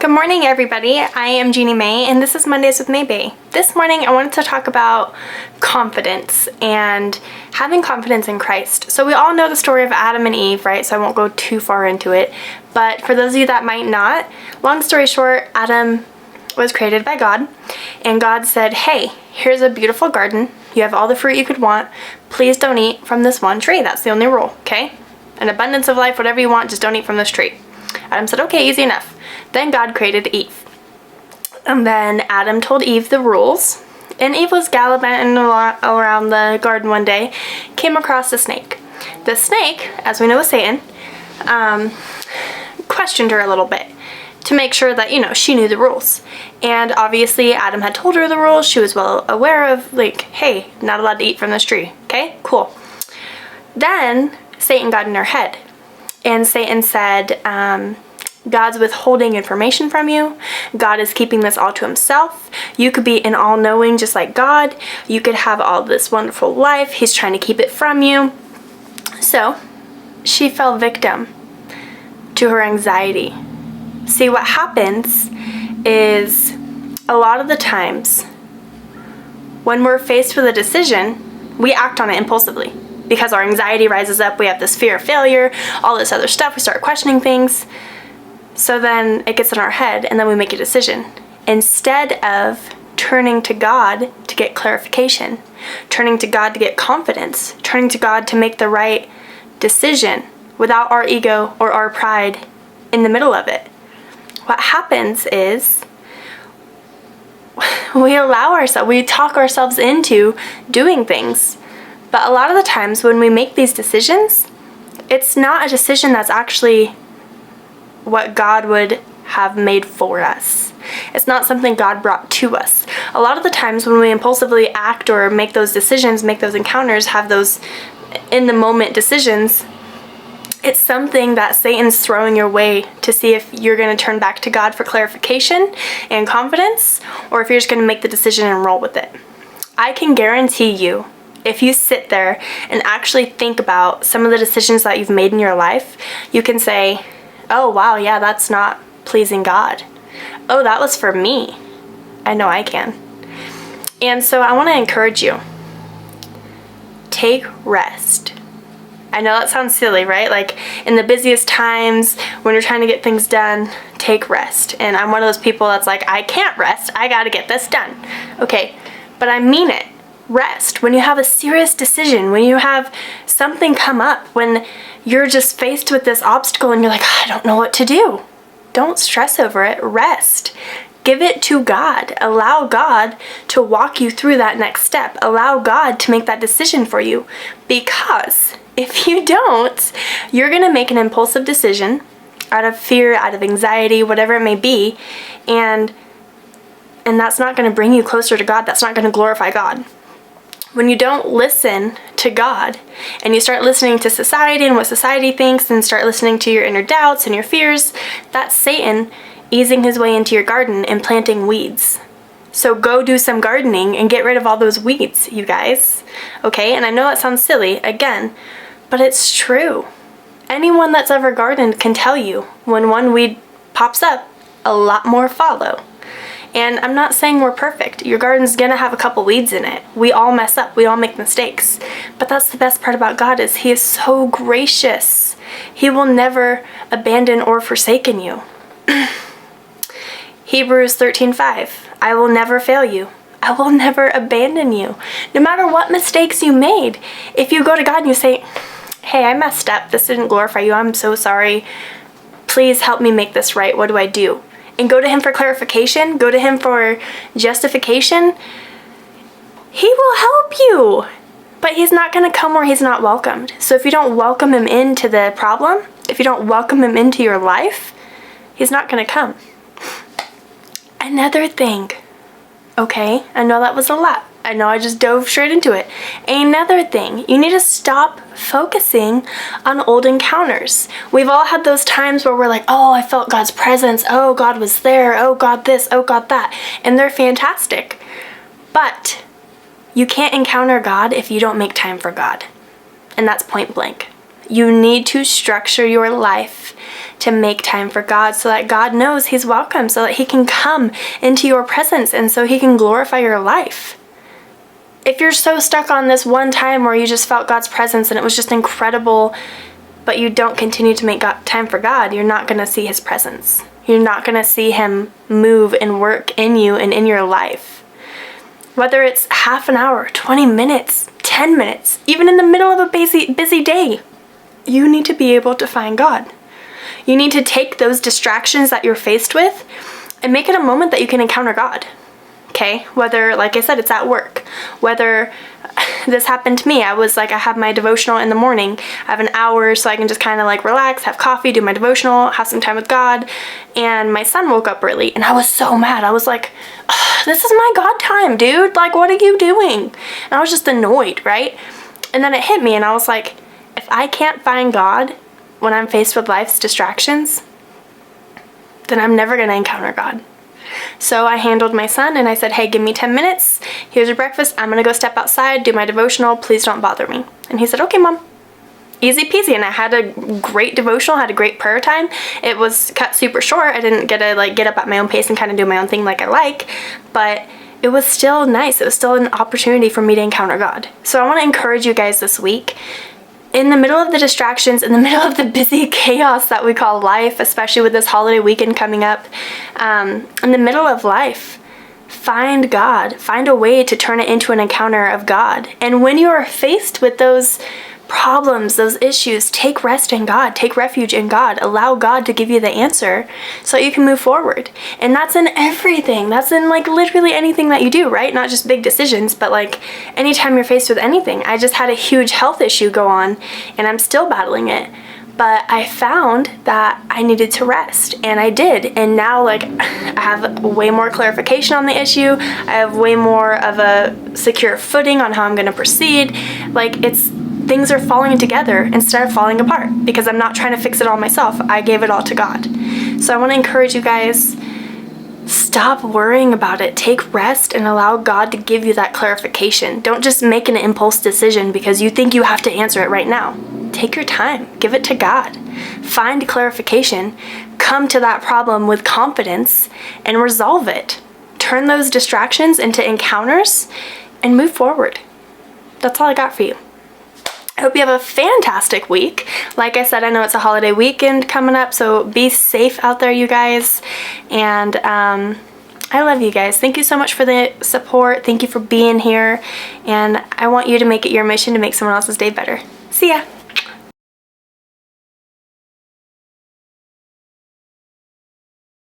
Good morning, everybody. I am Jeannie Mae, and this is Mondays with Mae Bae. This morning, I wanted to talk about confidence and having confidence in Christ. So we all know the story of Adam and Eve, right? So I won't go too far into it. But for those of you that might not, long story short, Adam was created by God, and God said, hey, here's a beautiful garden. You have all the fruit you could want. Please don't eat from this one tree. That's the only rule, okay? An abundance of life, whatever you want, just don't eat from this tree. Adam said, okay, easy enough. Then God created Eve. And then Adam told Eve the rules. And Eve was gallivanting around the garden one day, came across a snake. The snake, as we know is Satan, questioned her a little bit to make sure that, she knew the rules. And obviously Adam had told her the rules. She was well aware of, hey, not allowed to eat from this tree. Okay, cool. Then Satan got in her head. And Satan said, God's withholding information from you. God is keeping this all to himself. You could be an all-knowing just like God. You could have all this wonderful life. He's trying to keep it from you. So she fell victim to her anxiety. See, what happens is a lot of the times when we're faced with a decision, we act on it impulsively because our anxiety rises up. We have this fear of failure, all this other stuff. We start questioning things. So then it gets in our head, and then we make a decision. Instead of turning to God to get clarification, turning to God to get confidence, turning to God to make the right decision without our ego or our pride in the middle of it. What happens is we talk ourselves into doing things. But a lot of the times when we make these decisions, it's not a decision that's actually what God would have made for us. It's not something God brought to us. A lot of the times when we impulsively act or make those decisions, make those encounters, have those in the moment decisions, it's something that Satan's throwing your way to see if you're going to turn back to God for clarification and confidence, or if you're just going to make the decision and roll with it. I can guarantee you, if you sit there and actually think about some of the decisions that you've made in your life, you can say, oh, wow, yeah, that's not pleasing God. Oh, that was for me. I know I can. And so I want to encourage you. Take rest. I know that sounds silly, right? In the busiest times, when you're trying to get things done, take rest. And I'm one of those people that's like, I can't rest. I got to get this done. Okay, but I mean it. Rest. When you have a serious decision, when you have something come up, when you're just faced with this obstacle and you're like, I don't know what to do. Don't stress over it. Rest. Give it to God. Allow God to walk you through that next step. Allow God to make that decision for you. Because if you don't, you're going to make an impulsive decision out of fear, out of anxiety, whatever it may be, and that's not going to bring you closer to God. That's not going to glorify God. When you don't listen to God and you start listening to society and what society thinks and start listening to your inner doubts and your fears, that's Satan easing his way into your garden and planting weeds. So go do some gardening and get rid of all those weeds, you guys. Okay? And I know that sounds silly, again, but it's true. Anyone that's ever gardened can tell you when one weed pops up, a lot more follow. And I'm not saying we're perfect. Your garden's gonna have a couple weeds in it. We all mess up. We all make mistakes. But that's the best part about God is He is so gracious. He will never abandon or forsaken you. Hebrews 13:5. I will never fail you. I will never abandon you. No matter what mistakes you made. If you go to God and you say, hey, I messed up. This didn't glorify you. I'm so sorry. Please help me make this right. What do I do? And go to Him for clarification, go to Him for justification, He will help you. But He's not going to come where He's not welcomed. So if you don't welcome Him into the problem, if you don't welcome Him into your life, He's not going to come. Another thing, okay, I know that was a lot. I know I just dove straight into it. Another thing, you need to stop focusing on old encounters. We've all had those times where we're like, oh, I felt God's presence. Oh, God was there. Oh, God this. Oh, God that. And they're fantastic. But you can't encounter God if you don't make time for God. And that's point blank. You need to structure your life to make time for God so that God knows He's welcome, so that He can come into your presence and so He can glorify your life. If you're so stuck on this one time where you just felt God's presence and it was just incredible, but you don't continue to make time for God, you're not going to see His presence. You're not going to see Him move and work in you and in your life. Whether it's half an hour, 20 minutes, 10 minutes, even in the middle of a busy day, you need to be able to find God. You need to take those distractions that you're faced with and make it a moment that you can encounter God. Okay? Whether, like I said, it's at work. Whether this happened to me. I have my devotional in the morning. I have an hour so I can just kind of like relax, have coffee, do my devotional, have some time with God. And my son woke up early and I was so mad. I was like, this is my God time, dude. Like, what are you doing? And I was just annoyed, right? And then it hit me and I was like, if I can't find God when I'm faced with life's distractions, then I'm never going to encounter God. So I handled my son and I said, hey, give me 10 minutes. Here's your breakfast. I'm going to go step outside, do my devotional. Please don't bother me. And he said, okay, Mom. Easy peasy. And I had a great devotional, had a great prayer time. It was cut super short. I didn't get to get up at my own pace and kind of do my own thing like I like, but it was still nice. It was still an opportunity for me to encounter God. So I want to encourage you guys this week, in the middle of the distractions, in the middle of the busy chaos that we call life, especially with this holiday weekend coming up, in the middle of life, find God. Find a way to turn it into an encounter of God. And when you are faced with those problems, those issues, take rest in God. Take refuge in God. Allow God to give you the answer so that you can move forward. And that's in everything. That's in literally anything that you do, right? Not just big decisions, but anytime you're faced with anything. I just had a huge health issue go on and I'm still battling it. But I found that I needed to rest, and I did. And now I have way more clarification on the issue. I have way more of a secure footing on how I'm going to proceed. Things are falling together instead of falling apart because I'm not trying to fix it all myself. I gave it all to God. So I want to encourage you guys, stop worrying about it. Take rest and allow God to give you that clarification. Don't just make an impulse decision because you think you have to answer it right now. Take your time. Give it to God. Find clarification. Come to that problem with confidence and resolve it. Turn those distractions into encounters and move forward. That's all I got for you. I hope you have a fantastic week. Like I said, I know it's a holiday weekend coming up, so be safe out there, you guys. And I love you guys. Thank you so much for the support. Thank you for being here. And I want you to make it your mission to make someone else's day better. See ya.